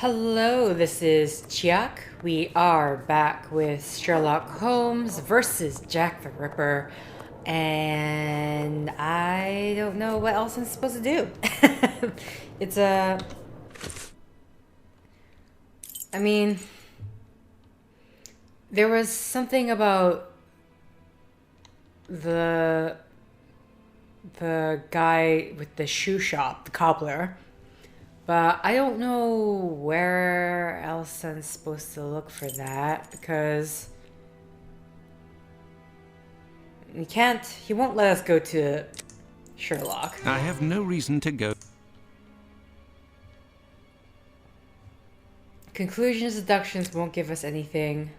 Hello, this is Chiak. We are back with Sherlock Holmes versus Jack the Ripper, and I don't know what else I'm supposed to do. It's a... I mean, there was something about the guy with the shoe shop, the cobbler. But I don't know where else I'm supposed to look for that because he won't let us go to Sherlock. I have no reason to go. Conclusions, deductions won't give us anything.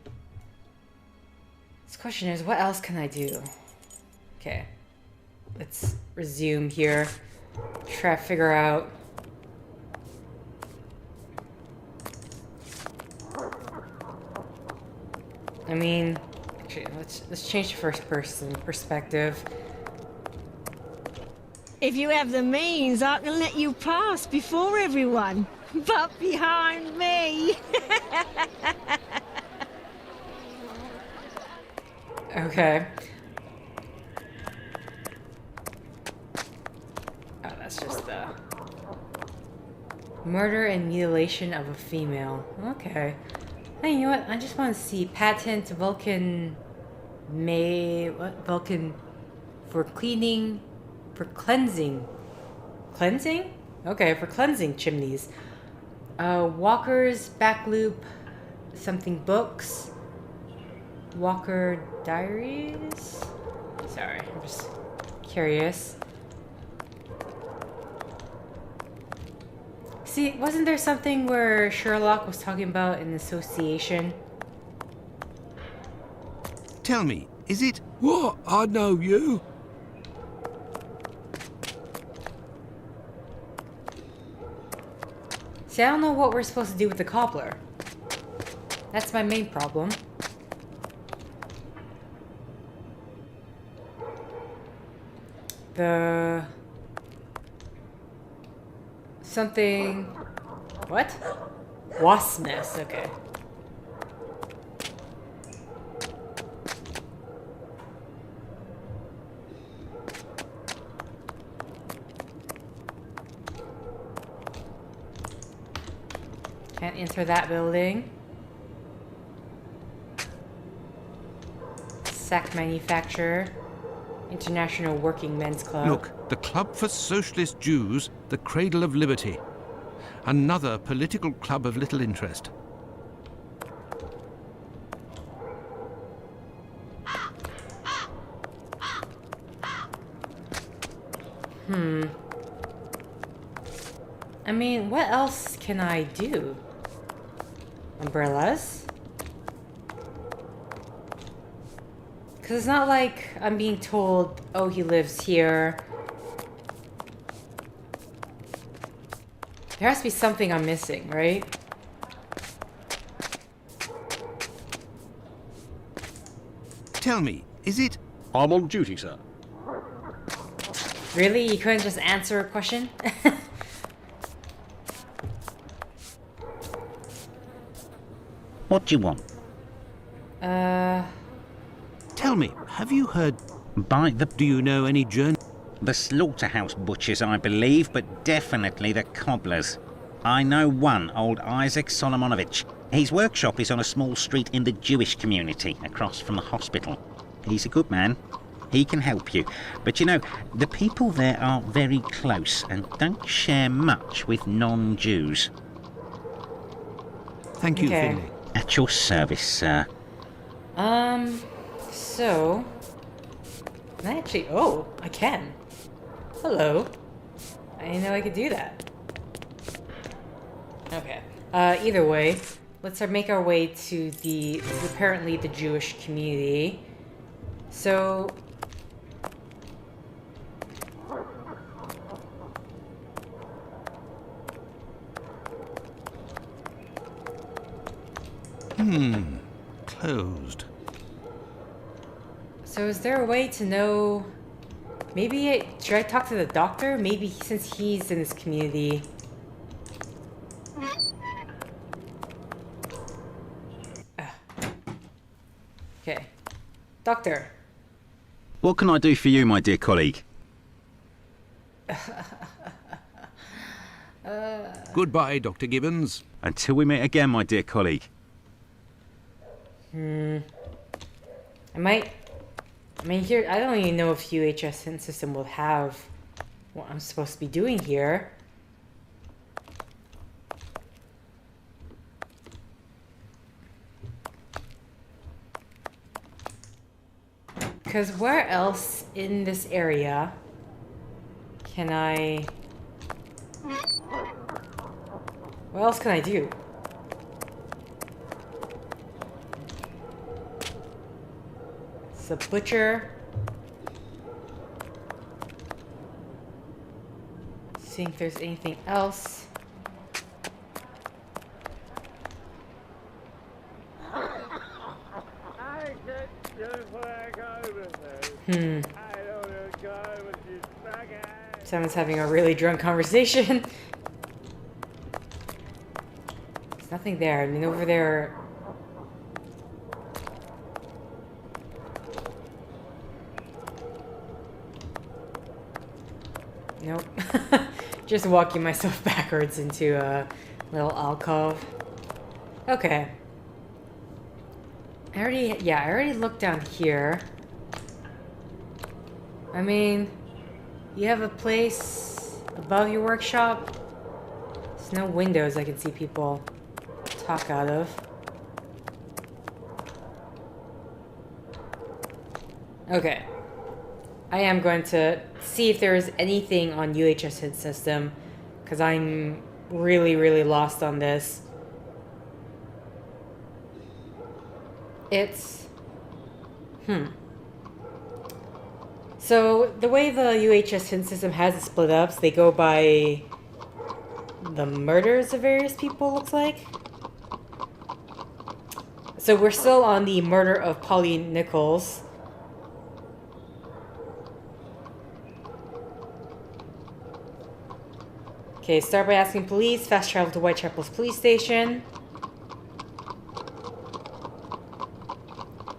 This question is, what else can I do? Okay, let's resume here. Try to figure out. I mean, actually, let's change to first person perspective. If you have the means, I can let you pass before everyone. But behind me. Okay. Oh, that's just the murder and mutilation of a female. Okay. Hey, you know what? I just want to see patent Vulcan Vulcan for cleaning, for cleansing. Cleansing? Okay, for cleansing chimneys. Walker's back loop, something books. Walker diaries? Sorry, I'm just curious. See, wasn't there something where Sherlock was talking about an association? Tell me, is it... What? I know you. See, I don't know what we're supposed to do with the cobbler. That's my main problem. The... Something... What? Wasp nest, okay. Can't enter that building. Sack manufacturer. International Working Men's Club. Look, the Club for Socialist Jews, the Cradle of Liberty. Another political club of little interest. I mean, what else can I do? Umbrellas? Because it's not like I'm being told, oh, he lives here. There has to be something I'm missing, right? Tell me, is it... I'm on duty, sir. Really? You couldn't just answer a question? What do you want? Tell me, have you heard... By the... Do you know any journey... The slaughterhouse butchers, I believe, but definitely the cobblers. I know one, old Isaac Solomonovich. His workshop is on a small street in the Jewish community, across from the hospital. He's a good man. He can help you. But you know, the people there are very close and don't share much with non-Jews. Thank you, Okay. Finley. At your service, sir. So... Can I actually... Oh, I can. Hello. I didn't know I could do that. Okay. Either way, let's make our way to the... apparently the Jewish community. So... Closed. So is there a way to know... Maybe should I talk to the doctor? Maybe since he's in this community. Doctor. What can I do for you, my dear colleague? Goodbye, Dr. Gibbons. Until we meet again, my dear colleague. I mean, here, I don't even know if UHS hint system will have what I'm supposed to be doing here. Because where else in this area can I... What else can I do? It's a butcher. Seeing if there's anything else. Someone's having a really drunk conversation. There's nothing there. I mean, over there... Nope. Just walking myself backwards into a little alcove. Okay. I already looked down here. I mean, you have a place above your workshop. There's no windows I can see people talk out of. Okay. I am going to see if there's anything on UHS hit system, because I'm really, really lost on this. It's... So, the way the UHS hint system has it split up, so they go by the murders of various people, looks like. So we're still on the murder of Polly Nichols. Okay, start by asking police, fast travel to Whitechapel's police station.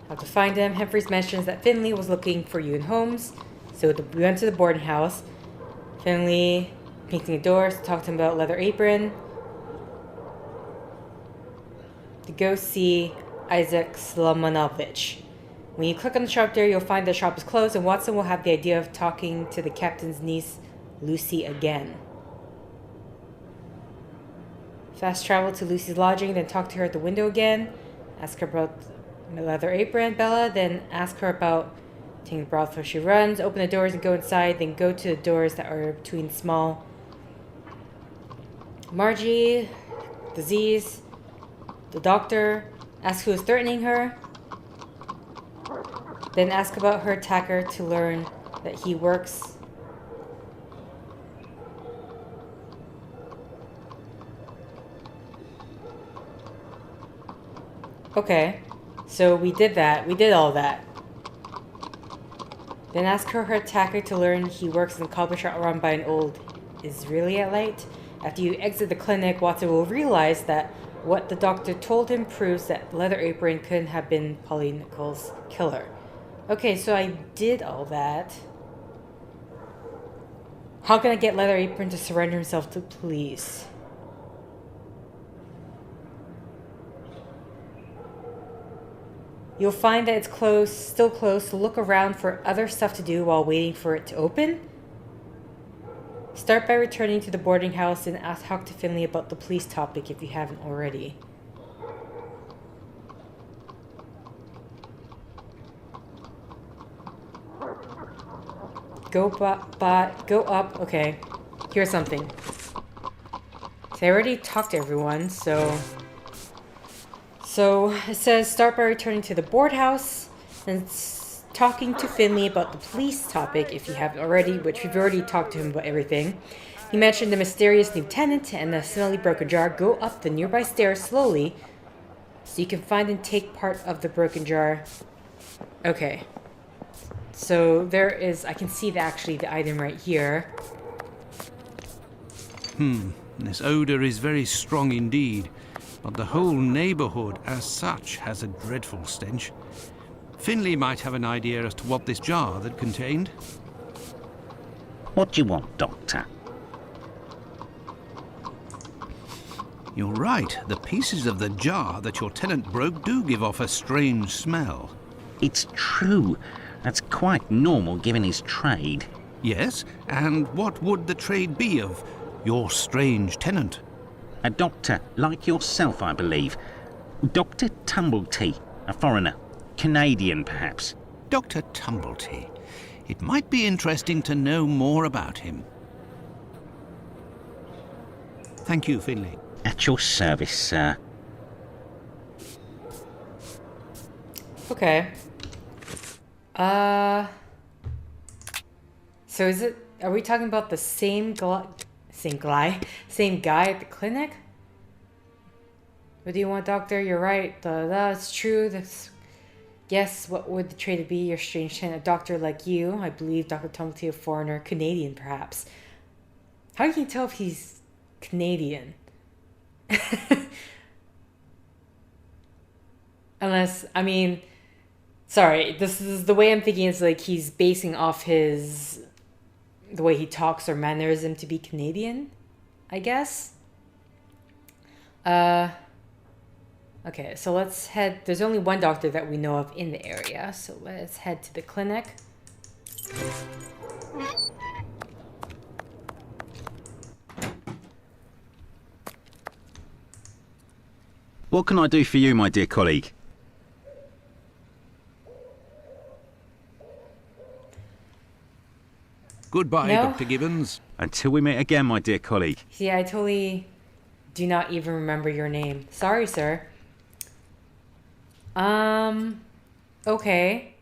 How to find him. Humphreys mentions that Finley was looking for you in Holmes. So we went to the boarding house. Finley painting the doors, talked to him about Leather Apron. To go see Isaac Slamanovich. When you click on the shop there, you'll find the shop is closed, and Watson will have the idea of talking to the captain's niece, Lucy, again. Fast travel to Lucy's lodging, then talk to her at the window again. Ask her about the Leather Apron, Bella, then ask her about taking the brothel she runs. Open the doors and go inside, then go to the doors that are between small. Margie, disease, the doctor. Ask who is threatening her. Then ask about her attacker to learn that he works. Okay, so we did that. We did all that. Then ask her attacker to learn he works in a cobbler shop run by an old Israelite. After you exit the clinic, Watson will realize that what the doctor told him proves that Leather Apron couldn't have been Polly Nichols' killer. Okay, so I did all that. How can I get Leather Apron to surrender himself to police? You'll find that it's closed, still closed, so look around for other stuff to do while waiting for it to open. Start by returning to the boarding house and talk to Finley about the police topic if you haven't already. Go up. Okay, here's something. So I already talked to everyone, so it says start by returning to the board house and talking to Finley about the police topic if you haven't already, which we've already talked to him about everything. He mentioned the mysterious new tenant and the smelly broken jar. Go up the nearby stairs slowly so you can find and take part of the broken jar. Okay. So there is, I can see the item right here. This odor is very strong indeed, but the whole neighborhood as such has a dreadful stench. Finley might have an idea as to what this jar that contained. What do you want, Doctor? You're right. The pieces of the jar that your tenant broke do give off a strange smell. It's true. That's quite normal given his trade. Yes, and what would the trade be of your strange tenant? A doctor like yourself, I believe. Dr. Tumblety, a foreigner. Canadian, perhaps. Dr. Tumblety. It might be interesting to know more about him. Thank you, Finley. At your service, sir. Okay. So is it? Are we talking about the same guy at the clinic? What do you want, doctor? You're right. That's true. Yes. What would the trade be? Your strange tenant, a doctor like you. I believe Dr. Tumblety, a foreigner, Canadian, perhaps. How can you tell if he's Canadian? Unless, I mean, sorry, this is the way I'm thinking is like he's basing off the way he talks or mannerism to be Canadian, I guess. Okay, so let's head, there's only one doctor that we know of in the area, so let's head to the clinic. What can I do for you, my dear colleague? Goodbye, No. Dr. Gibbons. Until we meet again, my dear colleague. See, I totally do not even remember your name. Sorry, sir. Okay.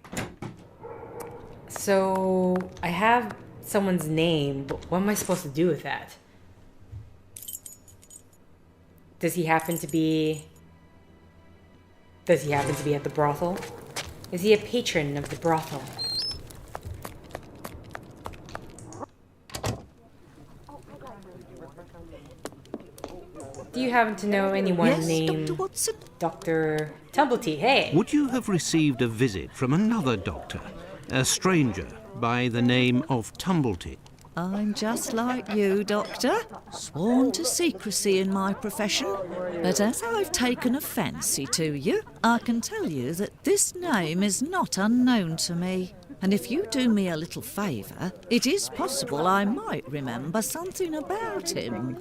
So, I have someone's name, but what am I supposed to do with that? Does he happen to be at the brothel? Is he a patron of the brothel? Do you happen to know anyone Yes, named Dr. Watson? Dr. Tumblety? Hey! Would you have received a visit from another doctor, a stranger by the name of Tumblety? I'm just like you, Doctor. Sworn to secrecy in my profession. But as I've taken a fancy to you, I can tell you that this name is not unknown to me. And if you do me a little favour, it is possible I might remember something about him.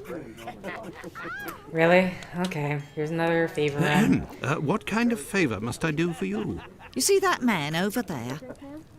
Really? Okay, here's another favor then. What kind of favour must I do for you? You see that man over there?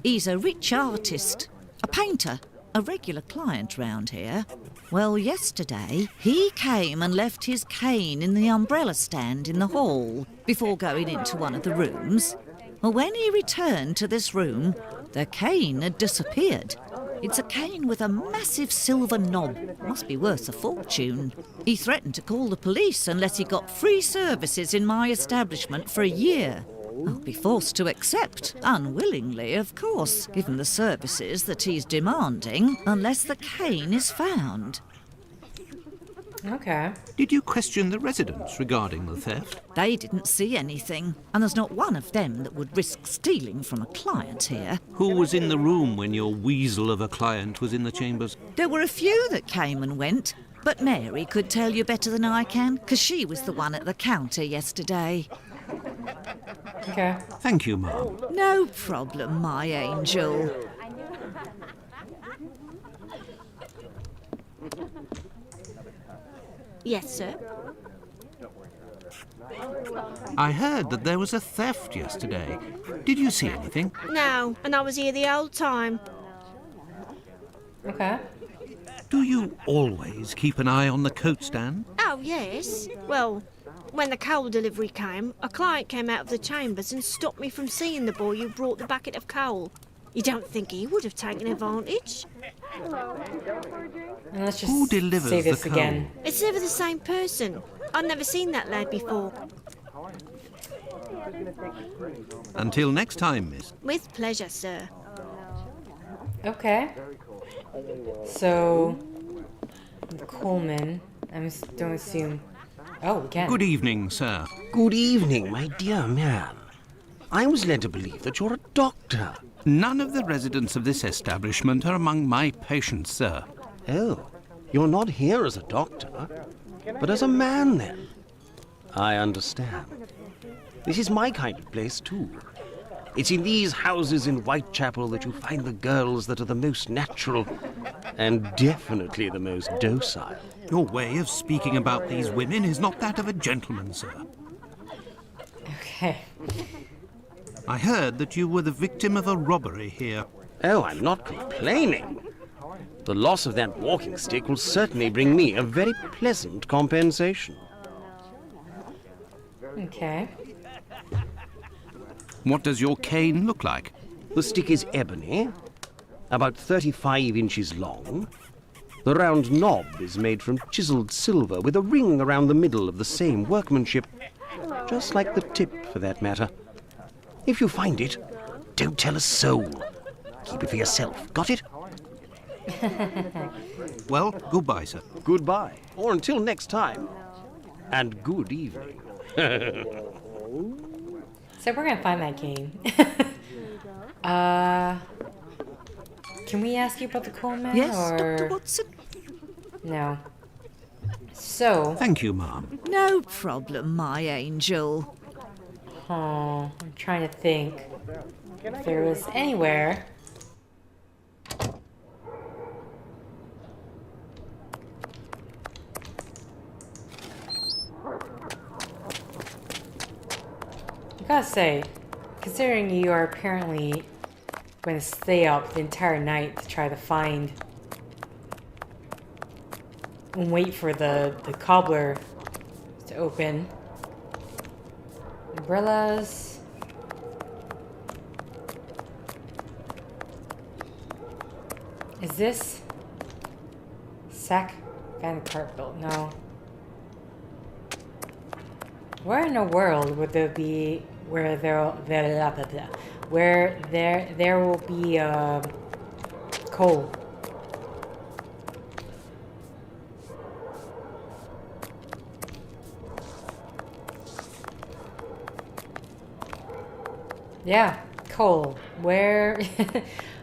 He's a rich artist, a painter, a regular client round here. Well, yesterday, he came and left his cane in the umbrella stand in the hall before going into one of the rooms. Well, when he returned to this room, the cane had disappeared. It's a cane with a massive silver knob. Must be worth a fortune. He threatened to call the police unless he got free services in my establishment for a year. I'll be forced to accept, unwillingly, of course, given the services that he's demanding, unless the cane is found. Okay. Did you question the residents regarding the theft? They didn't see anything, and there's not one of them that would risk stealing from a client here. Who was in the room when your weasel of a client was in the chambers? There were a few that came and went, but Mary could tell you better than I can, 'cause she was the one at the counter yesterday. Okay. Thank you, Ma'am. No problem, my angel. Yes, sir. I heard that there was a theft yesterday. Did you see anything? No, and I was here the whole time. Okay. Do you always keep an eye on the coat stand? Oh, yes. Well, when the coal delivery came, a client came out of the chambers and stopped me from seeing the boy who brought the bucket of coal. You don't think he would have taken advantage? And let's just Who delivers say this the coal? again. It's never the same person. I'd never seen that lad before. Until next time, miss. With pleasure, sir. Okay. So, Coleman, don't assume. Oh, we can. Good evening, sir. Good evening, my dear man. I was led to believe that you're a doctor. None of the residents of this establishment are among my patients, sir. Oh, you're not here as a doctor, but as a man, then. I understand. This is my kind of place, too. It's in these houses in Whitechapel that you find the girls that are the most natural and definitely the most docile. Your way of speaking about these women is not that of a gentleman, sir. Okay. I heard that you were the victim of a robbery here. Oh, I'm not complaining. The loss of that walking stick will certainly bring me a very pleasant compensation. Okay. What does your cane look like? The stick is ebony, about 35 inches long. The round knob is made from chiseled silver with a ring around the middle of the same workmanship, just like the tip, for that matter. If you find it, don't tell a soul. Keep it for yourself. Got it? Well, goodbye, sir. Goodbye. Or until next time. And good evening. So we're gonna find that cane. Can we ask you about the coal man? Yes, or... Dr. Watson? No. So, Thank you, ma'am. No problem, my angel. I'm trying to think if there was anywhere. I gotta say, considering you are apparently going to stay up the entire night to try to find and wait for the cobbler to open. Umbrellas. Is this Sack Van Cartbill? No. Where in the world would there be where there will be coal? Yeah, coal. Where?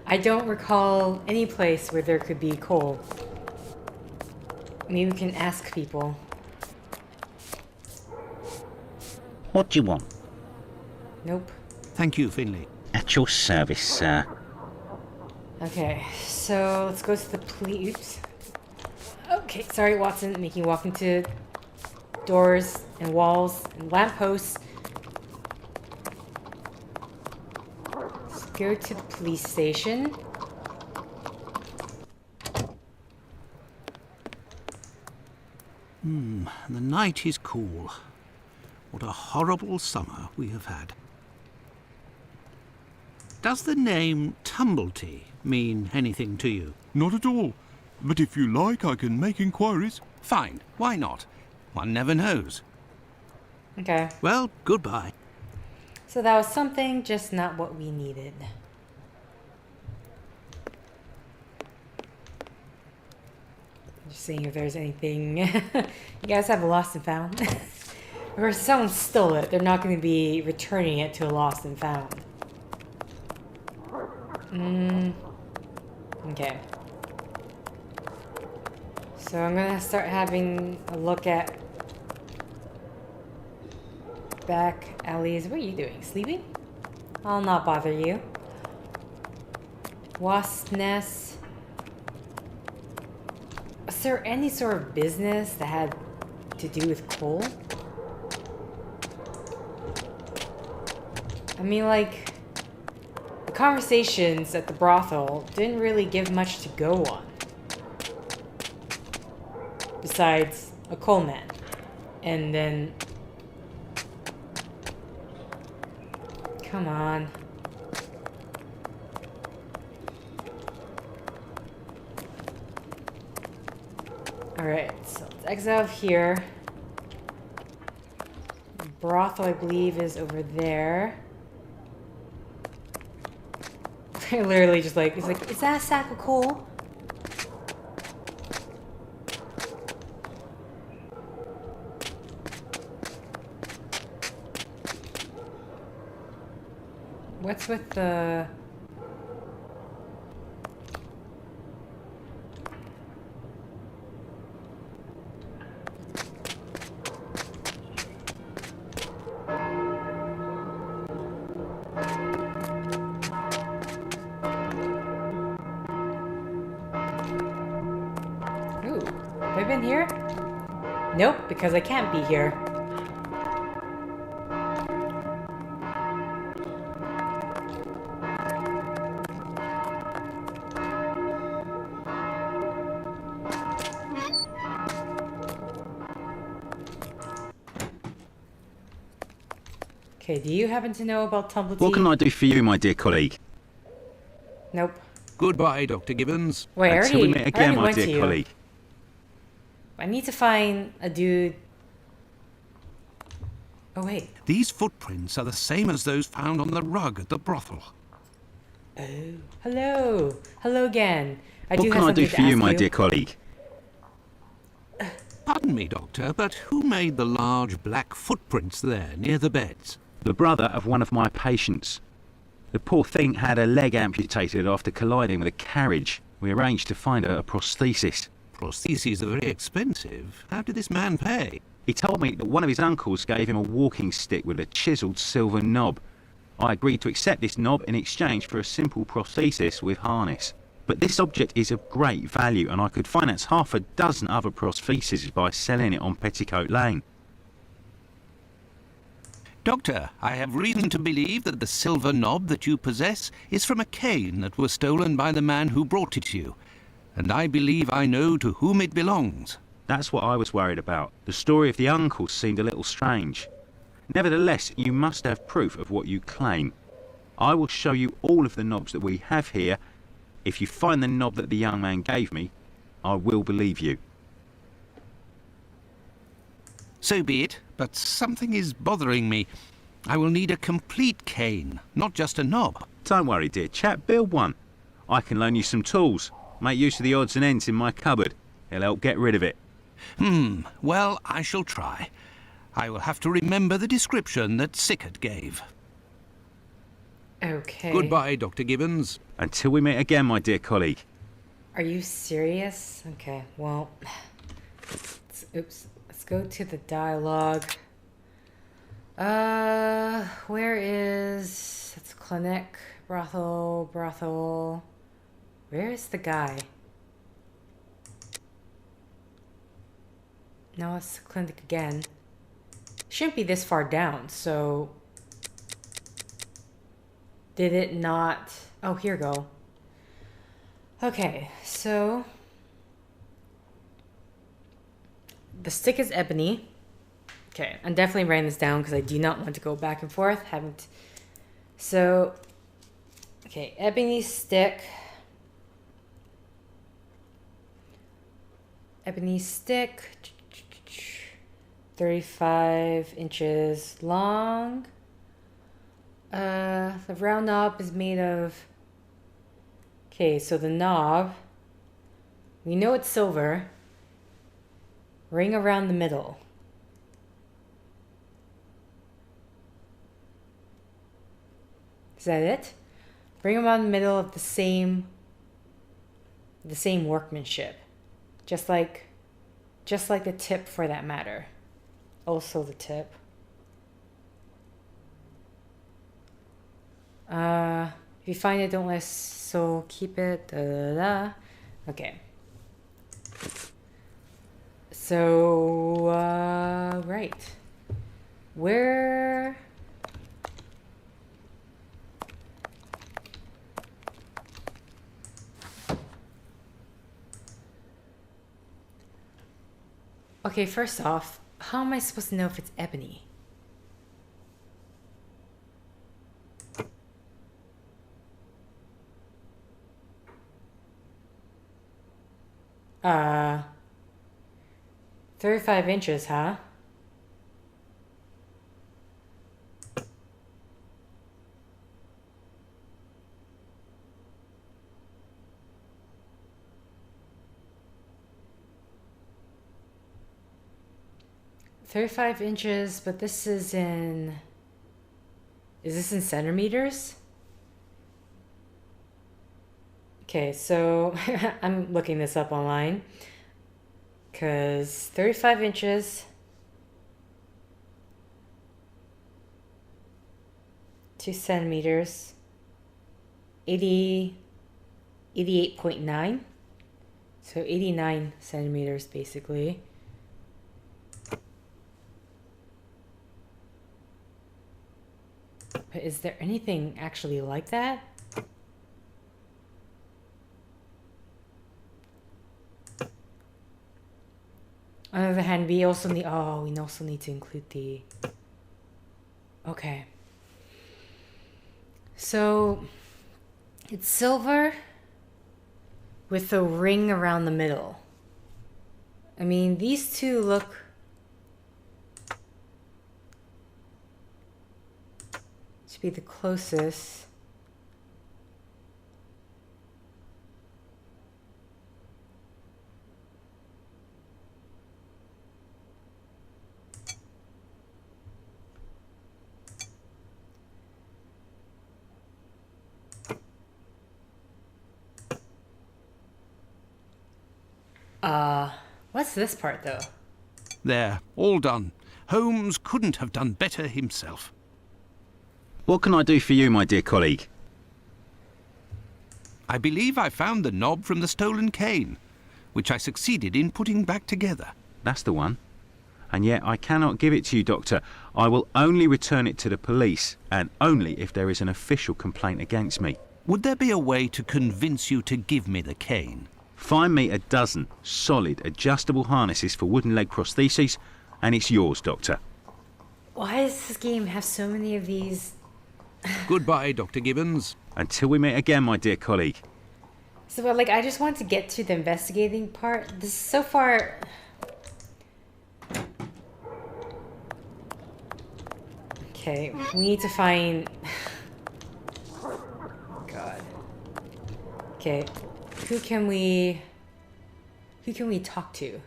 I don't recall any place where there could be coal. Maybe we can ask people. What do you want? Nope. Thank you, Finley. At your service, sir. Okay, so let's go to the police. Oops. Okay, sorry, Watson, making you walk into doors and walls and lampposts. Let's go to the police station. The night is cool. What a horrible summer we have had. Does the name Tumblety mean anything to you? Not at all. But if you like, I can make inquiries. Fine, why not? One never knows. Okay, Well, goodbye. so that was something, just not what we needed. Just seeing if there's anything. You guys have a lost and found? Or if someone stole it, they're not going to be returning it to a lost and found. Okay. So I'm going to start having a look at back alleys. What are you doing? Sleeping? I'll not bother you. Wasp nest. Was there any sort of business that had to do with coal? I mean, like, the conversations at the brothel didn't really give much to go on. Besides a coal man. And then... Come on. Alright, so let's exit out of here. The brothel, I believe, is over there. They're literally just like, it's like, is that a sack of coal? What's with the... Ooh, have I been here? Nope, because I can't be here. Okay, do you happen to know about tumble tea? What can I do for you, my dear colleague? Nope. Goodbye, Dr. Gibbons. Wait, Until we meet I again, already my went to dear you. colleague. I need to find a dude. Oh, wait. These footprints are the same as those found on the rug at the brothel. Oh. Hello. Hello again. I What do can have I something do to for you, ask my dear colleague? Pardon me, Doctor, but who made the large black footprints there near the beds? The brother of one of my patients. The poor thing had a leg amputated after colliding with a carriage. We arranged to find her a prosthesis. Prostheses are very expensive. How did this man pay? He told me that one of his uncles gave him a walking stick with a chiselled silver knob. I agreed to accept this knob in exchange for a simple prosthesis with harness. But this object is of great value, and I could finance half a dozen other prostheses by selling it on Petticoat Lane. Doctor, I have reason to believe that the silver knob that you possess is from a cane that was stolen by the man who brought it to you, and I believe I know to whom it belongs. That's what I was worried about. The story of the uncle seemed a little strange. Nevertheless, you must have proof of what you claim. I will show you all of the knobs that we have here. If you find the knob that the young man gave me, I will believe you. So be it, but something is bothering me. I will need a complete cane, not just a knob. Don't worry, dear chap, build one. I can loan you some tools. Make use of the odds and ends in my cupboard. It'll help get rid of it. Well, I shall try. I will have to remember the description that Sickert gave. Okay. Goodbye, Dr. Gibbons. Until we meet again, my dear colleague. Are you serious? Okay, well... Oops. Let's go to the dialogue. Where is... That's clinic, brothel. Where is the guy? No, it's the clinic again. Shouldn't be this far down, so... Did it not... Oh, here we go. Okay, so... The stick is ebony. Okay, I'm definitely writing this down because I do not want to go back and forth. Haven't... So... Okay, ebony stick... Ebony stick... 35 inches long. The round knob is made of... Okay, so the knob... We know it's silver. Ring around the middle. Is that it? Ring around the middle of the same workmanship. Just like the tip for that matter. Also the tip. If you find it, don't let so keep it. Da, da, da. Okay. So, right. Where... Okay, first off, how am I supposed to know if it's ebony? Uh... 35 inches, huh? $35 inches, but this is in... Is this in centimeters? Okay, so I'm looking this up online. Because 35 inches, 2 centimeters, 88.9. So 89 centimeters basically. But is there anything actually like that? On the other hand, we also need to include the... Okay. So, it's silver with a ring around the middle. I mean, these two look... to be the closest. What's this part though? There, all done. Holmes couldn't have done better himself. What can I do for you, my dear colleague? I believe I found the knob from the stolen cane, which I succeeded in putting back together. That's the one. And yet I cannot give it to you, Doctor. I will only return it to the police, and only if there is an official complaint against me. Would there be a way to convince you to give me the cane? Find me a dozen solid adjustable harnesses for wooden leg prostheses, and it's yours, Doctor. Why does this game have so many of these? Goodbye, Dr. Gibbons. Until we meet again, my dear colleague. So, like, I just want to get to the investigating part. This so far... Okay, we need to find... God. Okay, who can we talk to?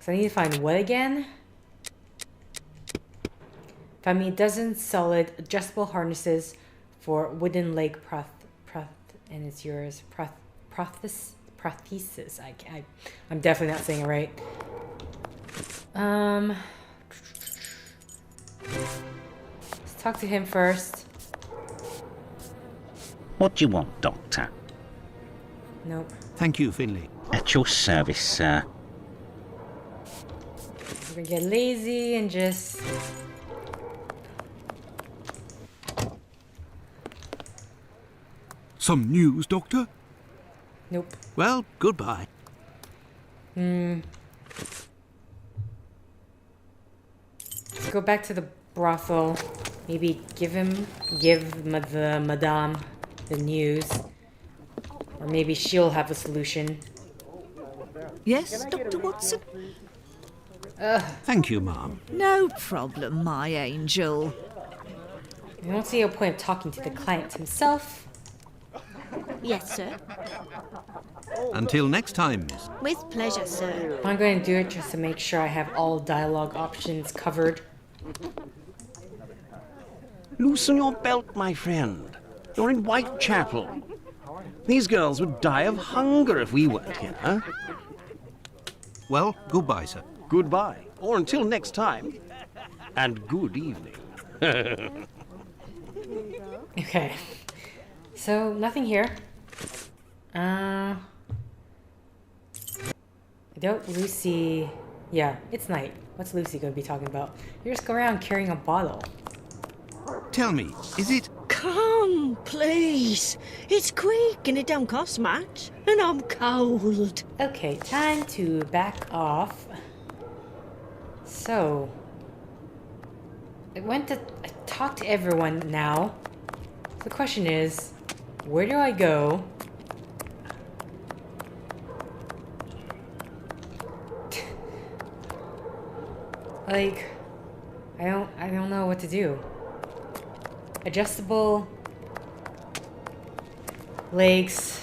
So I need to find what again? Find me a dozen solid adjustable harnesses for wooden leg and it's yours. Prosthesis. I'm definitely not saying it right. Let's talk to him first. What do you want, Doctor? Nope. Thank you, Finley. At your service, sir. We're gonna get lazy and just... Some news, Doctor? Nope. Well, goodbye. Let's go back to the brothel. Maybe give the madame the news. Or maybe she'll have a solution. Yes, Dr. Watson? Thank you, Ma'am. No problem, my angel. I don't see a point of talking to the client himself. Yes, sir. Until next time, miss. With pleasure, sir. I'm going to do it just to make sure I have all dialogue options covered. Loosen your belt, my friend. You're in Whitechapel. These girls would die of hunger if we weren't here. Well, goodbye, sir. Goodbye, or until next time. And good evening. Okay. So, nothing here. Don't Lucy... Yeah, it's night. What's Lucy going to be talking about? You just go around carrying a bottle. Tell me, is it... Come, please. It's quick and it don't cost much. And I'm cold. Okay, time to back off. So... I talked to everyone now. The question is, where do I go? Like, I don't know what to do. Adjustable legs.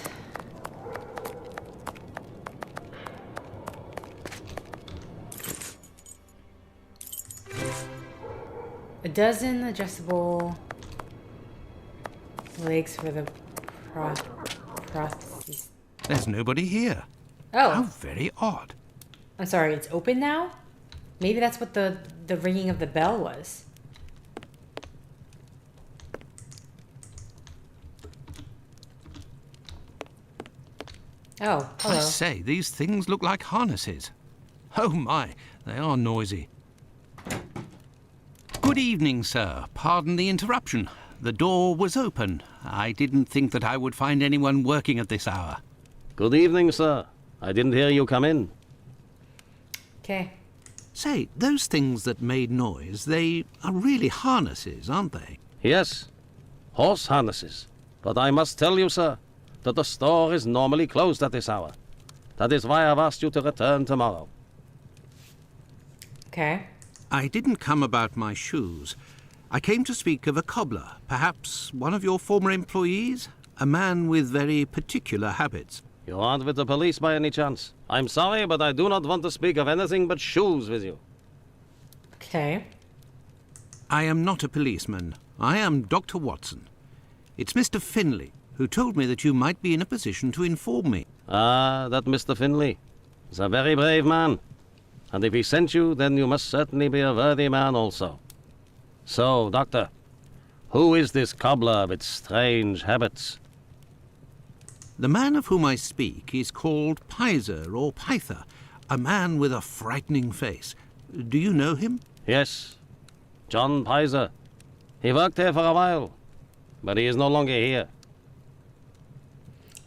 A dozen adjustable legs for the Prostheses. There's nobody here. Oh, How very odd. I'm sorry, it's open now? Maybe that's what the ringing of the bell was. Oh, I hello. say, these things look like harnesses. Oh my, they are noisy. Good evening, sir. Pardon the interruption. The door was open. I didn't think that I would find anyone working at this hour. Good evening, sir. I didn't hear you come in. Okay. Say, those things that made noise, they are really harnesses, aren't they? Yes, horse harnesses. But I must tell you, sir, that the store is normally closed at this hour. That is why I've asked you to return tomorrow. Okay. I didn't come about my shoes. I came to speak of a cobbler, perhaps one of your former employees? A man with very particular habits. You aren't with the police by any chance? I'm sorry, but I do not want to speak of anything but shoes with you. Okay. I am not a policeman. I am Dr. Watson. It's Mr. Finlay, who told me that you might be in a position to inform me. Ah, that Mr. Finlay is a very brave man. And if he sent you, then you must certainly be a worthy man also. So, Doctor, who is this cobbler with strange habits? The man of whom I speak is called Pizer or Pyther, a man with a frightening face. Do you know him? Yes, John Pizer. He worked here for a while, but he is no longer here.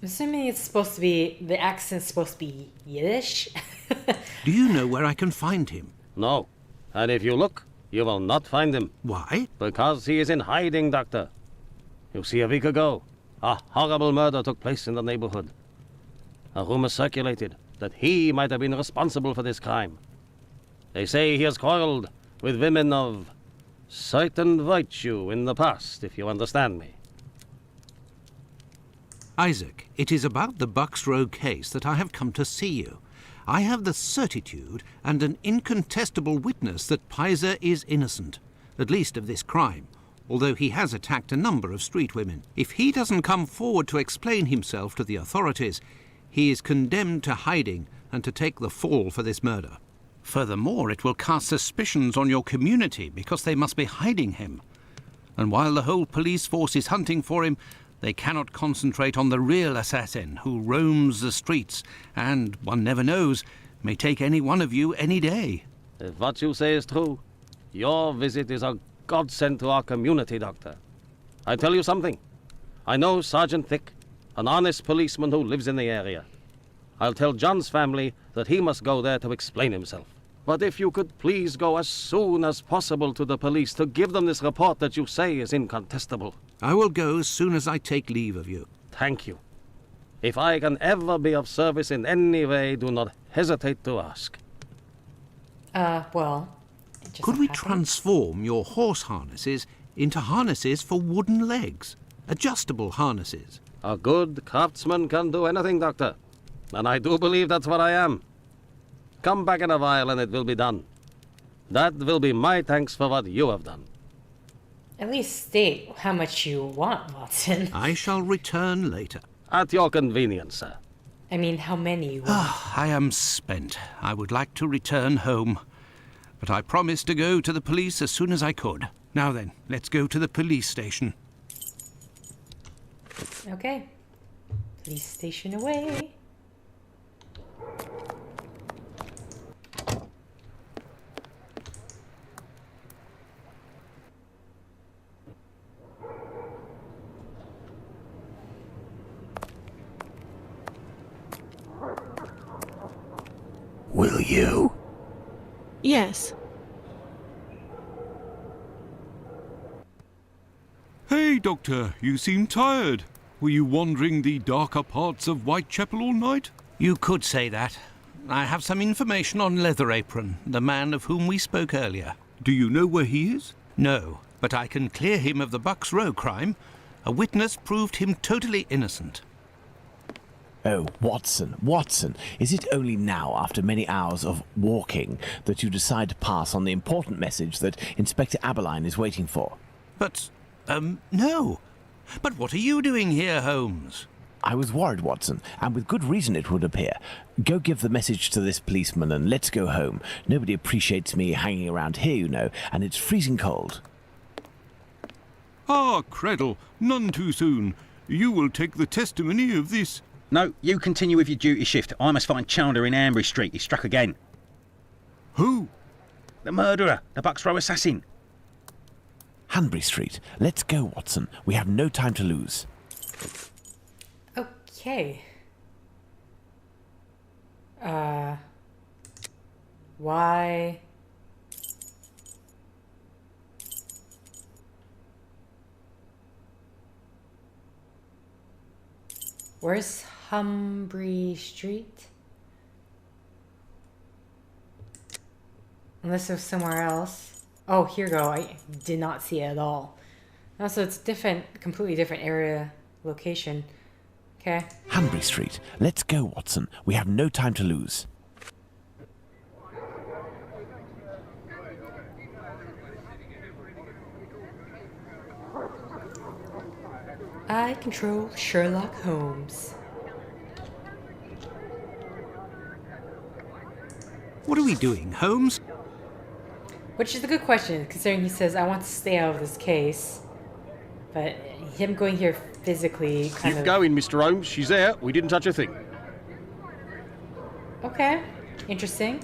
I'm assuming it's supposed to be, the accent's supposed to be Yiddish. Do you know where I can find him? No, and if you look, you will not find him. Why? Because he is in hiding, Doctor. You see, a week ago, a horrible murder took place in the neighborhood. A rumor circulated that he might have been responsible for this crime. They say he has quarreled with women of certain virtue in the past, if you understand me. Isaac, it is about the Bucks Row case that I have come to see you. I have the certitude and an incontestable witness that Pizer is innocent, at least of this crime, although he has attacked a number of street women. If he doesn't come forward to explain himself to the authorities, he is condemned to hiding and to take the fall for this murder. Furthermore, it will cast suspicions on your community because they must be hiding him. And while the whole police force is hunting for him, they cannot concentrate on the real assassin who roams the streets and, one never knows, may take any one of you any day. If what you say is true, your visit is a godsend to our community, Doctor. I tell you something. I know Sergeant Thick, an honest policeman who lives in the area. I'll tell John's family that he must go there to explain himself. But if you could please go as soon as possible to the police to give them this report that you say is incontestable. I will go as soon as I take leave of you. Thank you. If I can ever be of service in any way, do not hesitate to ask. Well, it just Could we happened. transform your horse harnesses into harnesses for wooden legs? Adjustable harnesses? A good craftsman can do anything, Doctor. And I do believe that's what I am. Come back in a while and it will be done. That will be my thanks for what you have done. At least state how much you want, Watson. I shall return later. At your convenience, sir. I mean, how many you want. I am spent. I would like to return home. But I promised to go to the police as soon as I could. Now then, let's go to the police station. Okay. Police station away. Will you? Yes. Hey, Doctor, you seem tired. Were you wandering the darker parts of Whitechapel all night? You could say that. I have some information on Leather Apron, the man of whom we spoke earlier. Do you know where he is? No, but I can clear him of the Bucks Row crime. A witness proved him totally innocent. Oh, Watson, is it only now, after many hours of walking, that you decide to pass on the important message that Inspector Aberline is waiting for? But, no. But what are you doing here, Holmes? I was worried, Watson, and with good reason it would appear. Go give the message to this policeman and let's go home. Nobody appreciates me hanging around here, you know, and it's freezing cold. Ah, Creddle, none too soon. You will take the testimony of this. No, you continue with your duty shift. I must find Chandler in Ambry Street. He's struck again. Who? The murderer, the Bucks Row assassin. Hanbury Street. Let's go, Watson. We have no time to lose. Okay. Why? Where's Hanbury Street? Unless it was somewhere else. Oh, here we go. I did not see it at all. Also, it's different, completely different area, location. Okay. Hanbury Street. Let's go, Watson. We have no time to lose. I control Sherlock Holmes. What are we doing, Holmes? Which is a good question, considering he says, I want to stay out of this case. But him going here physically kind Keep of... going, Mr. Holmes. She's there. We didn't touch a thing. Okay. Interesting.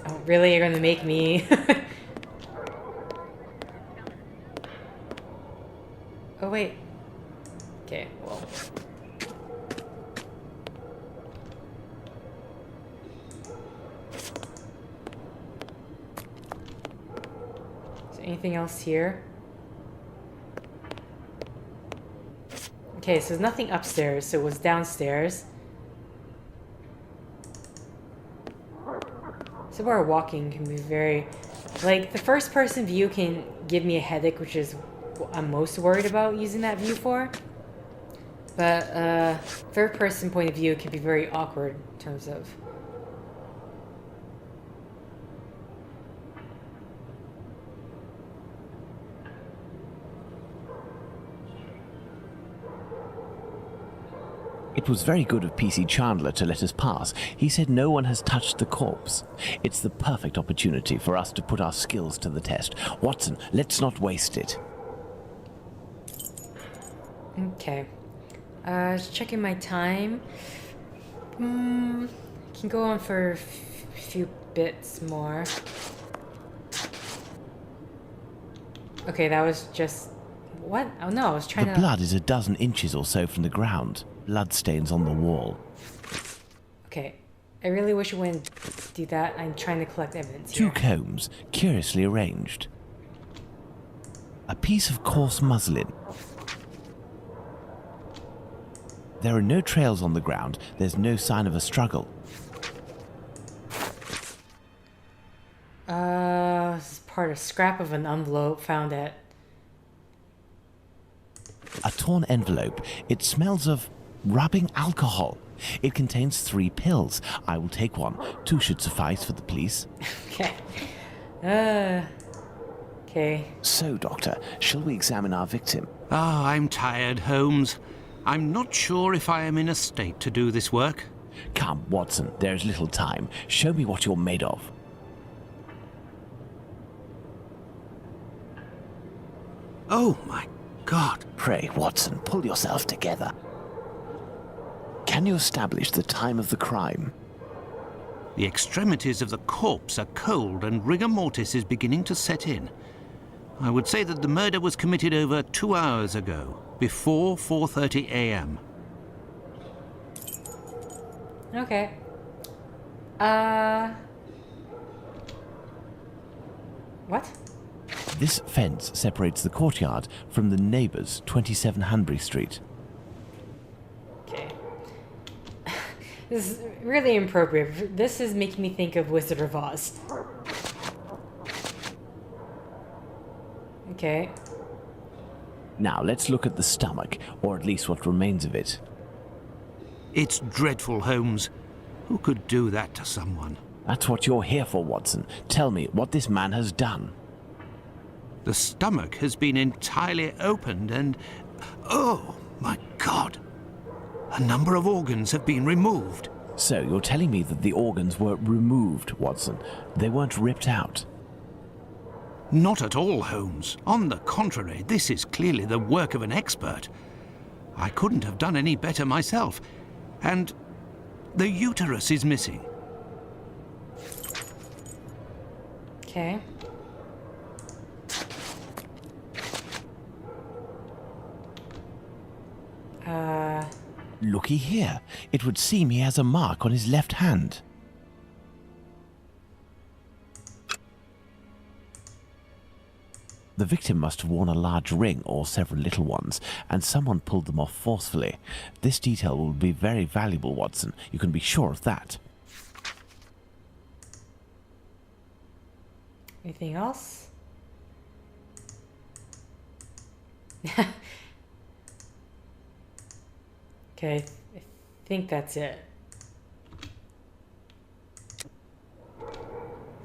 Oh, really? You're gonna make me... Oh, wait. Okay, well... Is there anything else here? Okay, so there's nothing upstairs, so it was downstairs. So where walking can be very... Like, the first person view can give me a headache, which is what I'm most worried about using that view for. But third person point of view can be very awkward in terms of... It was very good of PC Chandler to let us pass. He said no one has touched the corpse. It's the perfect opportunity for us to put our skills to the test. Watson, let's not waste it. Okay. Just checking my time. Can go on for a few bits more. Okay, that was just... What? Oh no, I was trying to... The blood is a dozen inches or so from the ground. Bloodstains on the wall. Okay. I really wish I wouldn't do that. I'm trying to collect evidence Two here. combs, curiously arranged. A piece of coarse muslin. There are no trails on the ground. There's no sign of a struggle. This is part of scrap of an envelope found at... A torn envelope. It smells of rubbing alcohol. It contains 3 pills. I will take one. 2 should suffice for the police. Okay. Okay. So, Doctor, shall we examine our victim? Ah, I'm tired, Holmes. I'm not sure if I am in a state to do this work. Come, Watson, there is little time. Show me what you're made of. Oh, my God. Pray, Watson, pull yourself together. Can you establish the time of the crime? The extremities of the corpse are cold and rigor mortis is beginning to set in. I would say that the murder was committed over 2 hours ago, before 4:30 a.m. Okay. What? This fence separates the courtyard from the neighbours, 27 Hanbury Street. Okay. This is really inappropriate. This is making me think of Wizard of Oz. Okay. Now, let's look at the stomach, or at least what remains of it. It's dreadful, Holmes. Who could do that to someone? That's what you're here for, Watson. Tell me what this man has done. The stomach has been entirely opened and... Oh, my God! A number of organs have been removed. So you're telling me that the organs were removed, Watson? They weren't ripped out? Not at all, Holmes. On the contrary, this is clearly the work of an expert. I couldn't have done any better myself. And the uterus is missing. Okay. Looky here. It would seem he has a mark on his left hand. The victim must have worn a large ring or several little ones, and someone pulled them off forcefully. This detail will be very valuable, Watson. You can be sure of that. Anything else? Okay, I think that's it.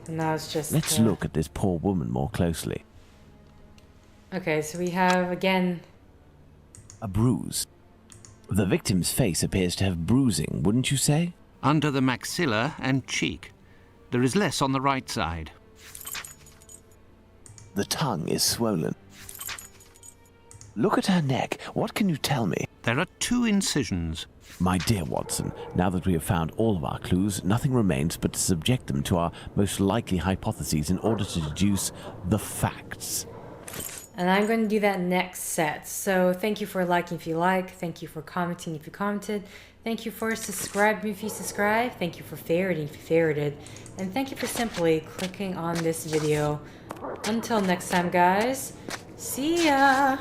So now it's just... Let's look at this poor woman more closely. Okay, so we have, again... A bruise. The victim's face appears to have bruising, wouldn't you say? Under the maxilla and cheek. There is less on the right side. The tongue is swollen. Look at her neck. What can you tell me? There are 2 incisions. My dear Watson, now that we have found all of our clues, nothing remains but to subject them to our most likely hypotheses in order to deduce the facts. And I'm going to do that next set. So thank you for liking if you like. Thank you for commenting if you commented. Thank you for subscribing if you subscribe. Thank you for favoriting if you favorited. And thank you for simply clicking on this video. Until next time, guys. See ya!